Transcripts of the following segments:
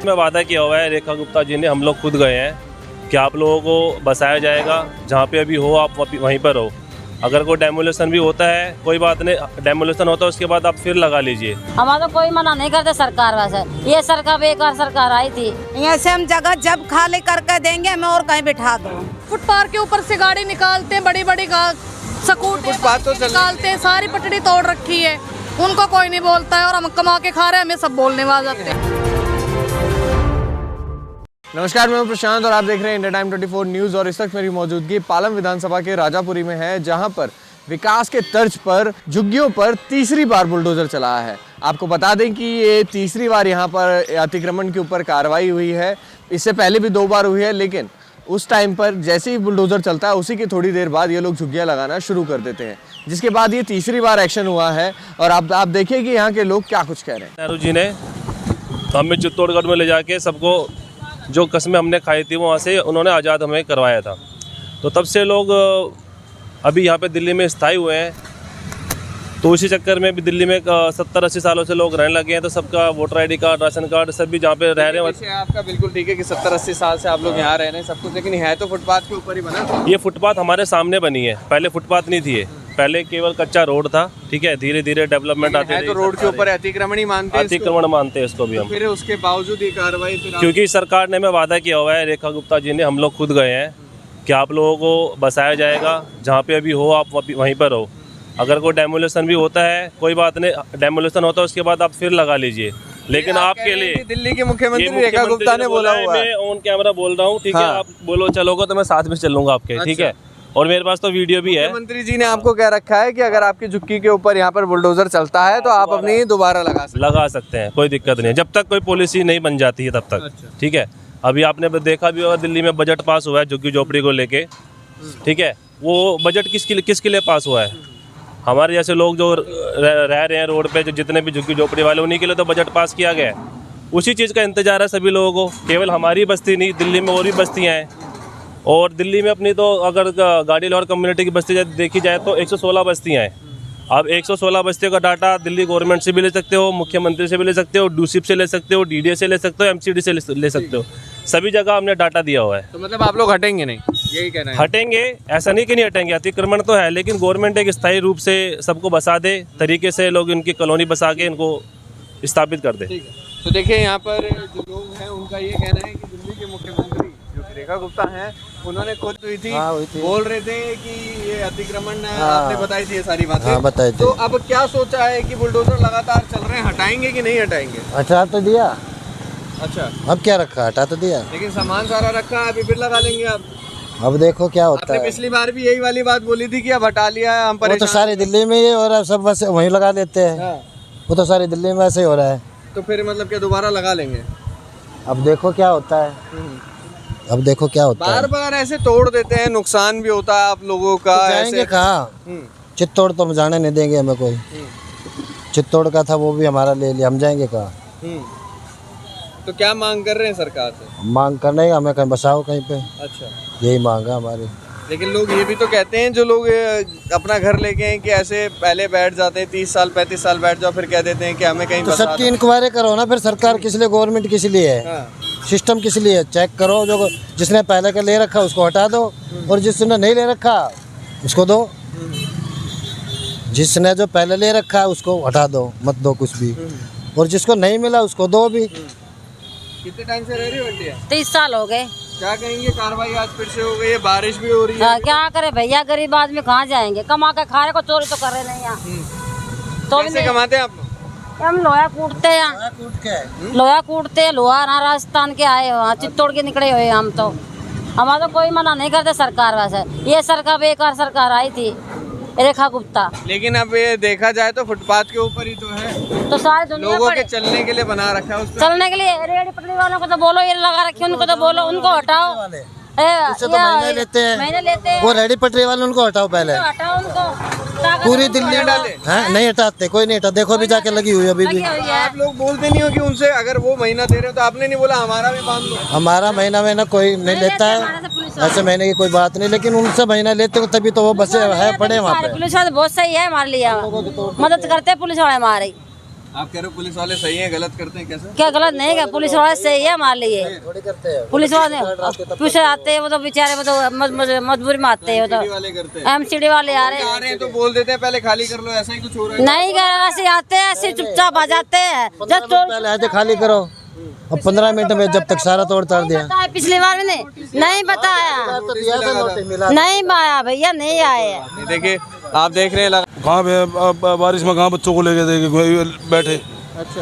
में वादा किया हुआ है रेखा गुप्ता जी ने, हम लोग खुद गए हैं कि आप लोगों को बसाया जाएगा, जहाँ पे अभी हो आप वहीं पर हो। अगर कोई डेमोलेशन भी होता है कोई बात नहीं, डेमोलेशन होता है उसके बाद आप फिर लगा लीजिए। हमारा तो कोई मना नहीं करते सरकार, वैसे ये सरकार बेकार सरकार आई थी। यहाँ से हम जगह जब खाली करके देंगे हमें और कहीं बिठा दो। फुटपाथ के ऊपर से गाड़ी निकालते हैं, बड़ी बड़ी स्कूटी तो निकालते हैं, सारी पटड़ी तोड़ रखी है, उनको कोई नहीं बोलता है और हम कमा के खा रहे हैं, हमें सब बोलने वाले जाते हैं। नमस्कार, मैं प्रशांत और आप देख रहे हैं इंडिया टाइम 24 न्यूज़। और इस वक्त मेरी मौजूदगी पालम विधानसभा के राजापुरी में है, जहां पर विकास के तर्ज पर झुग्गियों पर तीसरी बार बुलडोजर चला है। आपको बता दें कि ये तीसरी बार यहां पर अतिक्रमण के ऊपर कार्रवाई हुई है। इससे पहले भी 2 बार हुई है, लेकिन उस टाइम पर जैसे ही बुलडोजर चलता है उसी की थोड़ी देर बाद ये लोग झुग्गियाँ लगाना शुरू कर देते हैं, जिसके बाद ये तीसरी बार एक्शन हुआ है। और आप देखिए कि यहाँ के लोग क्या कुछ कह रहे हैं। नेहरू जी ने हमें चित्तौड़गढ़ में ले जाके सबको जो कस्में हमने खाई थी वहाँ से उन्होंने आज़ाद हमें करवाया था। तो तब से लोग अभी यहाँ पे दिल्ली में स्थायी हुए हैं। तो उसी चक्कर में भी दिल्ली में 70-80 सालों से लोग रहने लगे हैं। तो सबका voter ID card, ration card सब भी जहाँ पे रह रहे हैं। आपका बिल्कुल ठीक है कि 70-80 साल से आप लोग यहाँ रह रहे हैं सब कुछ, लेकिन है तो फुटपाथ के ऊपर ही बना। ये फुटपाथ हमारे सामने बनी है, पहले फुटपाथ नहीं थी, पहले केवल कच्चा रोड था। ठीक है, धीरे धीरे डेवलपमेंट आते हैं। तो रोड के ऊपर अतिक्रमण ही मानते हैं, अतिक्रमण मानते हैं इसको भी हम। फिर उसके बावजूद ये कार्रवाई, क्योंकि सरकार ने हमें वादा किया हुआ है, रेखा गुप्ता जी ने, हम लोग खुद गए हैं कि आप लोगों को बसाया जाएगा, जहाँ पे अभी हो आप वहीं पर हो। अगर कोई डेमोलेशन भी होता है कोई बात नहीं, डेमोलेशन होता है उसके बाद आप फिर लगा लीजिए। लेकिन आपके लिए दिल्ली के मुख्यमंत्री रेखा गुप्ता ने बोला हुआ है। मैं ऑन कैमरा बोल रहा हूँ, ठीक है, आप बोलो चलोगे तो मैं साथ में चलूंगा आपके, ठीक है। और मेरे पास तो वीडियो भी है। मुख्यमंत्री जी ने आपको कह रखा है कि अगर आपकी झुग्गी के ऊपर यहाँ पर बुलडोजर चलता है तो आप अपनी दोबारा लगा सकते हैं, कोई दिक्कत नहीं है, जब तक कोई पॉलिसी नहीं बन जाती है तब तक। ठीक है, अभी आपने देखा भी होगा दिल्ली में बजट पास हुआ है झुग्गी झोपड़ी को लेके। ठीक है, वो बजट किसके लिए पास हुआ है? हमारे जैसे लोग जो रह रहे हैं रोड पे, जो जितने भी झुग्गी झोपड़ी वाले, उन्हीं के लिए तो बजट पास किया गया है। उसी चीज़ का इंतजार है सभी लोगों को। केवल हमारी बस्ती नहीं, दिल्ली में और भी बस्तियाँ हैं। और दिल्ली में अपनी तो अगर गाड़ी लाहौर कम्युनिटी की बस्ती देखी जाए तो 116 बस्तियाँ हैं। अब 116 बस्तियों का डाटा दिल्ली गवर्नमेंट से भी ले सकते हो, मुख्यमंत्री से भी ले सकते हो, डूसिप से ले सकते हो, डीडीए से ले सकते हो, एमसीडी से ले सकते हो। सभी जगह हमने डाटा दिया हुआ है। तो मतलब आप लोग हटेंगे नहीं, यही कहना है? हटेंगे, ऐसा नहीं कि नहीं हटेंगे, अतिक्रमण तो है, लेकिन गवर्नमेंट एक स्थायी रूप से सबको बसा दे, तरीके से लोग इनकी कॉलोनी बसा के इनको स्थापित कर दे। तो देखिए यहाँ पर जो लोग हैं उनका ये कहना है कि दिल्ली के मुख्यमंत्री जो रेखा गुप्ता हैं उन्होंने खुद हुई थी, बोल रहे थे कि ये अतिक्रमण, आपने बताई थी ये सारी बातें, बताई थी। तो अब क्या सोचा है कि बुलडोजर लगातार चल रहे हैं, हटाएंगे कि नहीं हटाएंगे? हटा तो दिया। अच्छा, अब क्या रखा? हटा तो दिया, लेकिन सामान सारा रखा है, अभी फिर लगा लेंगे आप। अब देखो क्या होता है। पिछली बार भी यही वाली बात बोली थी कि अब हटा लिया है, हम वो तो सारी दिल्ली में ही, और अब सब बस वहीं लगा देते हैं। वो तो सारी दिल्ली में ऐसे ही हो रहा है। तो फिर मतलब क्या दोबारा लगा लेंगे? अब देखो क्या होता है, अब देखो क्या होता है। बार बार ऐसे तोड़ देते हैं, नुकसान भी होता है आप लोगों का। तो जाएंगे कहाँ? चित्तौड़ तो हम जाने नहीं देंगे हमें कोई। चित्तौड़ का था वो भी हमारा ले लिया, हम जाएंगे कहाँ? तो क्या मांग कर रहे हैं सरकार से? मांग करने का हमें कहीं बसाओ कहीं पे। अच्छा, यही मांग है हमारी। लेकिन लोग ये भी तो कहते हैं, जो लोग अपना घर लेके हैं, कि ऐसे पहले बैठ जाते हैं 30 साल 35 साल बैठ जाओ, फिर कह देते हैं कि हमें कहीं तो सबकी इंक्वायरी करो ना, फिर सरकार किस लिए, गवर्नमेंट किस लिए है, सिस्टम किस लिए? चेक करो, जो जिसने पहले का ले रखा उसको हटा दो, और जिसने नहीं ले रखा उसको दो। जिसने जो पहले ले रखा उसको हटा दो, मत दो कुछ भी, और जिसको नहीं मिला उसको दो भी। कितने टाइम से रह रही हो बंटिया? 30 साल हो गए। क्या कहेंगे, कार्रवाई आज फिर से हो गई है, बारिश भी हो रही है। क्या करे भैया, गरीब आदमी कहाँ जाएंगे, कमा के खा रहे को, चोरी तो कर रहे नहीं यहाँ। तो कैसे कमाते हैं आप? हम लोहा कूटते हैं, लोहा कूटते हैं, लोहा ना राजस्थान के आए हो, चित्तौड़ के निकले हुए हम तो। हमारा तो कोई मना नहीं करते सरकार, वैसे ये सरकार बेकार सरकार आई थी रेखा गुप्ता। लेकिन अब ये देखा जाए तो फुटपाथ के ऊपर ही तो है, तो सारी दुनिया लोगों के चलने के लिए बना रखा है, चलने के लिए। रेडी पटरी वालों को तो बोलो ये लगा रखी, उनको तो बोलो उनको हटाओ। उससे तो महीने लेते हैं, वो रेडी पटरी वाले, उनको हटाओ पहले। हटाओ उनको, पूरी दिल्ली नहीं हटाते, कोई नहीं हटा। देखो अभी जाके लगी हुई अभी भी। आप लोग बोलते नहीं हो कि उनसे अगर वो महीना दे रहे हो तो आपने नहीं बोला हमारा भी बांध दो? हमारा महीना कोई नहीं लेता है, ऐसे महीने की कोई बात नहीं, लेकिन उनसे महीना लेते हो तभी तो वो बसे है पड़े वहाँ पे। पुलिस वाले बहुत सही है हमारे लिए, मदद करते हैं पुलिस वाले हमारे। आप कह रहे हो पुलिस वाले सही हैं, गलत करते हैं, कैसे? क्या गलत नहीं है, पुलिस वाले सही है हमारे लिए। थोड़ी करते हैं पुलिस वाले पूछे आते हैं, वो तो बेचारे वो तो मजबूरी में आते हैं, वो एमसीडी तो वाले करते हैं। एमसीडी वाले आ रहे आ रहे हैं तो बोल देते हैं पहले खाली कर लो, ऐसा ही कुछ हो रहा है। नहीं गए, ऐसे आते हैं, ऐसे चुपचाप आ जाते हैं। जब पहले आए थे खाली करो, अब 15 मिनट में जब तक सारा तोड़ ताड़ दिया। पिछली बार भी नहीं बताया, तो दिया था नोटिस मिला। नहीं आया भैया, नहीं आए। ये देखिए आप देख रहे हैं कहाँ पे बारिश में कहाँ बच्चों को लेके बैठे। अच्छा,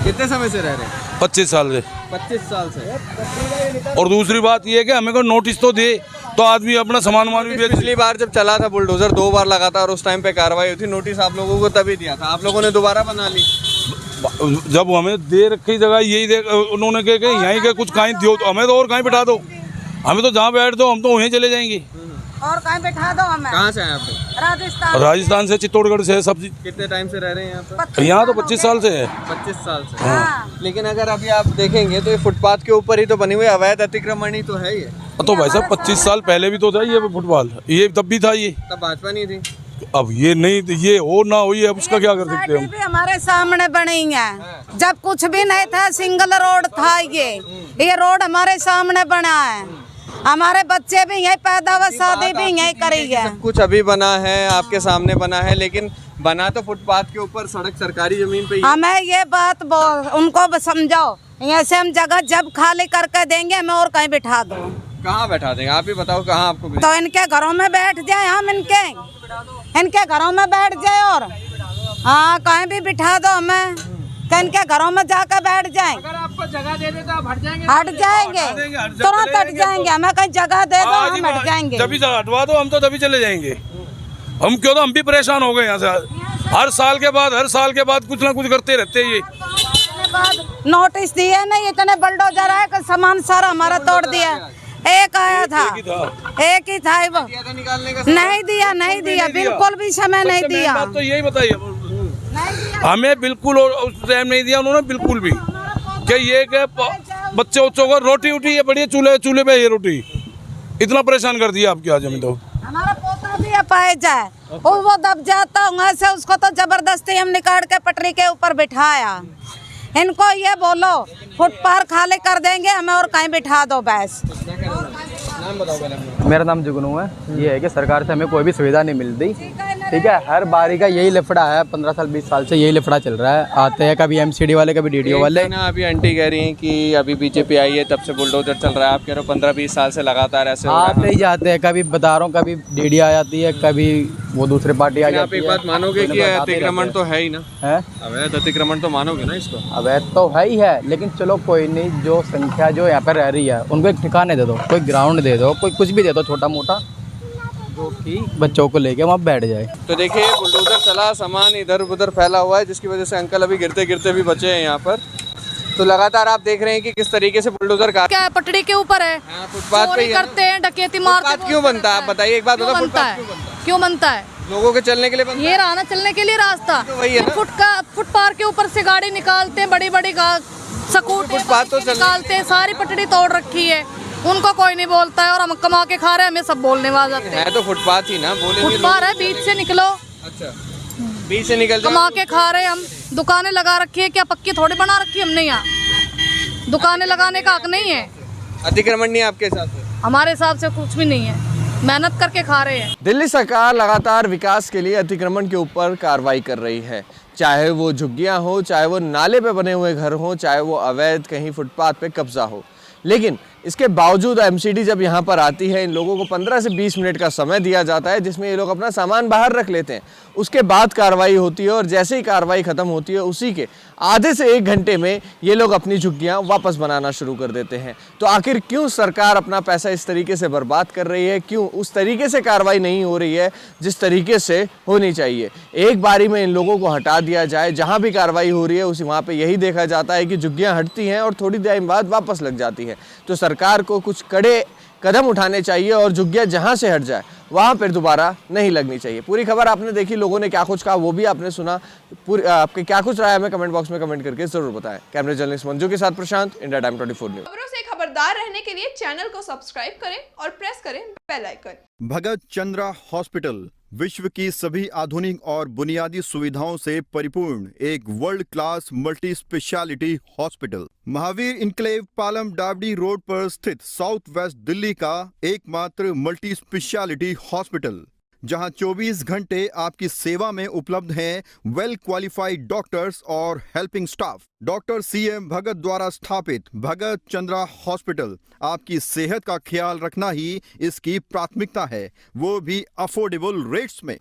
कितने समय से रह रहे हैं? 25 साल से। 25 साल से। और दूसरी बात ये है कि हमें को नोटिस तो दे तो आदमी अपना सामान भी बेच। पिछली बार जब चला था बुलडोजर 2 बार लगातार, उस टाइम पे कार्रवाई हुई थी, नोटिस आप लोगों को तभी दिया था, आप लोगों ने दोबारा बना ली। जब हमें दे रखी जगह यही दे, उन्होंने कहा कि यहीं के कुछ कहीं दियो तो हमें तो और कहीं बिठा दो, हमें तो जहाँ बैठ दो हम तो वहीं चले जाएंगे। और कहीं बैठा दो हमें। कहाँ से आए आप लोग? राजस्थान। राजस्थान से, चित्तौड़गढ़ से सब। कितने टाइम से रह रहे हैं यहाँ पे? यहाँ तो 25 साल से है। 25 साल से। लेकिन अगर अभी आप देखेंगे तो ये फुटपाथ के ऊपर ही तो बनी हुई अवैध अतिक्रमण ही तो है ये। तो भाई साहब 25 साल पहले भी तो था ये फुटबॉल, ये तब भी था ये। तब भाजपा नहीं थी। अब ये नहीं, ये हो ना हो, ये अब उसका क्या कर सकते हैं हम। भी हमारे सामने बनी है, जब कुछ भी नहीं था, सिंगल रोड था ये रोड हमारे सामने बना है। हमारे बच्चे भी यही पैदा हुए, शादी भी यही करी है। सब कुछ अभी बना है, आपके सामने बना है, लेकिन बना तो फुटपाथ के ऊपर, सड़क सरकारी जमीन पे ही है। हमें ये बात उनको समझाओ, ऐसे हम जगह जब खाली करके देंगे हमें और कहीं बिठा दो। कहाँ बैठा देंगे आप ही बताओ, कहाँ आपको तो इनके घरों में बैठ जाए, हम इनके घरों में बैठ जाए, और हाँ कहीं भी बिठा दो हमें, तो इनके घरों में जाकर बैठ जाए। अगर आपको जगह दे दे तो आप हट जाएंगे, तुरंत हट जाएंगे। हमें कहीं जगह दे दो, हम हट जाएंगे। जब हटवा दो हम तो तभी चले जाएंगे। हम क्यों, तो हम भी परेशान हो गए यहाँ से। हर साल के बाद कुछ ना कुछ करते रहते हैं ये। नोटिस दिए नहीं, इतने बुलडोजर आए कि सामान सारा हमारा तोड़ दिया। एक आया था, एक ही था वो, नहीं दिया बिल्कुल भी समय नहीं दिया। तो यही बताइए, हमें बिल्कुल उस टाइम नहीं दिया उन्होंने, बिल्कुल भी। क्या ये कि बच्चों को रोटी उठी ये बढ़िया, चूल्हे पे ये रोटी इतना परेशान कर दिया आपकी आज हमें। तो हमारा पोता भी पाए जाए, वो दब जाता वहाँ से, उसको तो जबरदस्ती हम निकाल के पटरी के ऊपर बिठाया। इनको ये बोलो फुटपाथ खाली कर देंगे, हमें और कहीं बिठा दो बस। मेरा नाम जुगनू है। ये है कि सरकार से हमें कोई भी सुविधा नहीं मिलती, ठीक है। हर बारी का यही लफड़ा है, 15 साल 20 साल से यही लफड़ा चल रहा है। आते हैं कभी एमसीडी वाले, कभी डीडीओ वाले। ना अभी आंटी कह रही हैं कि अभी बीजेपी आई है तब से बुलडोजर चल रहा है, आप कह रहे हो 15-20 साल से लगातार ऐसे हो रहा है। आते ही जाते हैं, कभी बता रहा हूँ, कभी डीडीओ आ जाती है, कभी वो दूसरे पार्टी आ आप जाती एक है। बात मानोगे कि अतिक्रमण तो है ही ना, है अवैध अतिक्रमण तो मानोगे ना इसको? अवैध तो है ही है, लेकिन चलो कोई नहीं, जो संख्या जो यहाँ पर रह रही है उनको एक ठिकाने दे दो, कोई ग्राउंड दे दो, कोई कुछ भी दे दो छोटा मोटा, जो कि बच्चों को लेके वहाँ बैठ जाए। तो देखिए बुलडोजर चला, सामान इधर उधर फैला हुआ है, जिसकी वजह से अंकल अभी गिरते गिरते भी बचे हैं यहाँ पर। तो लगातार आप देख रहे हैं कि किस तरीके से बुलडोजर का क्या है, पटड़ी के ऊपर है, फुटपाथ पे चोरी ही है ना? करते हैं, डकैती मारते हैं। फुटपाथ क्यों बनता है आप बताइए, एक बात क्यों बताओ, बनता है, क्यों बनता है? लोगों के चलने के लिए बनता ये है। रहा ना चलने के लिए रास्ता, तो वही है ना। फुटपाथ के ऊपर से गाड़ी निकालते हैं, बड़ी बड़ी स्कूटी फुटपाथ तो निकालते हैं, सारी पटड़ी तोड़ रखी है, उनको कोई नहीं बोलता है, और हम कमा के खा रहे हैं, हमें सब बोलने वाले जाते हैं। है तो फुटपाथ ही ना, बोलेंगे फुटपाथ है, बीच से निकलो, अच्छा बीच से निकल कमा के खा रहे हैं हम। दुकानें लगा रखी है, क्या पक्की थोड़ी बना रखी है हमने, यहाँ दुकानें लगाने का हक नहीं है। अतिक्रमण नहीं है आपके हिसाब से? हमारे हिसाब से कुछ भी नहीं है, मेहनत करके खा रहे हैं। दिल्ली सरकार लगातार विकास के लिए अतिक्रमण के ऊपर कार्रवाई कर रही है, चाहे वो झुग्गियां हो, चाहे वो नाले पे बने हुए घर हो, चाहे वो अवैध कहीं फुटपाथ पे कब्जा हो। लेकिन इसके बावजूद एमसीडी जब यहाँ पर आती है, इन लोगों को 15 से 20 मिनट का समय दिया जाता है, जिसमें ये लोग अपना सामान बाहर रख लेते हैं। उसके बाद कार्रवाई होती है, और जैसे ही कार्रवाई ख़त्म होती है उसी के आधे से 1 घंटे में ये लोग अपनी झुग्गियाँ वापस बनाना शुरू कर देते हैं। तो आखिर क्यों सरकार अपना पैसा इस तरीके से बर्बाद कर रही है, क्यों उस तरीके से कार्रवाई नहीं हो रही है जिस तरीके से होनी चाहिए? एक बारी में इन लोगों को हटा दिया जाए, जहाँ भी कार्रवाई हो रही है उसी वहाँ पर यही देखा जाता है कि झुग्गियाँ हटती हैं और थोड़ी देर बाद वापस लग जाती है। तो सरकार को कुछ कड़े कदम उठाने चाहिए और झुग्गियाँ जहाँ से हट जाए वहाँ पर दोबारा नहीं लगनी चाहिए। पूरी खबर आपने देखी, लोगों ने क्या कुछ कहा वो भी आपने सुना। आपके क्या कुछ राय है हमें कमेंट बॉक्स में कमेंट करके जरूर बताएं। कैमरे जर्नलिस्ट मंजू के साथ प्रशांत, इंडिया टाइम 24 न्यूज। खबरों से खबरदार रहने के लिए चैनल को सब्सक्राइब करें और प्रेस करें बेल आइकन। भगत चंद्रा हॉस्पिटल, विश्व की सभी आधुनिक और बुनियादी सुविधाओं से परिपूर्ण एक world class multi speciality hospital. Mahavir enclave Palam डावडी रोड पर स्थित साउथ वेस्ट दिल्ली का एकमात्र मल्टी स्पेशलिटी हॉस्पिटल, जहां 24 घंटे आपकी सेवा में उपलब्ध हैं वेल क्वालिफाइड डॉक्टर्स और हेल्पिंग स्टाफ। डॉक्टर CM भगत द्वारा स्थापित भगत चंद्रा हॉस्पिटल आपकी सेहत का ख्याल रखना ही इसकी प्राथमिकता है, वो भी अफोर्डेबल रेट्स में।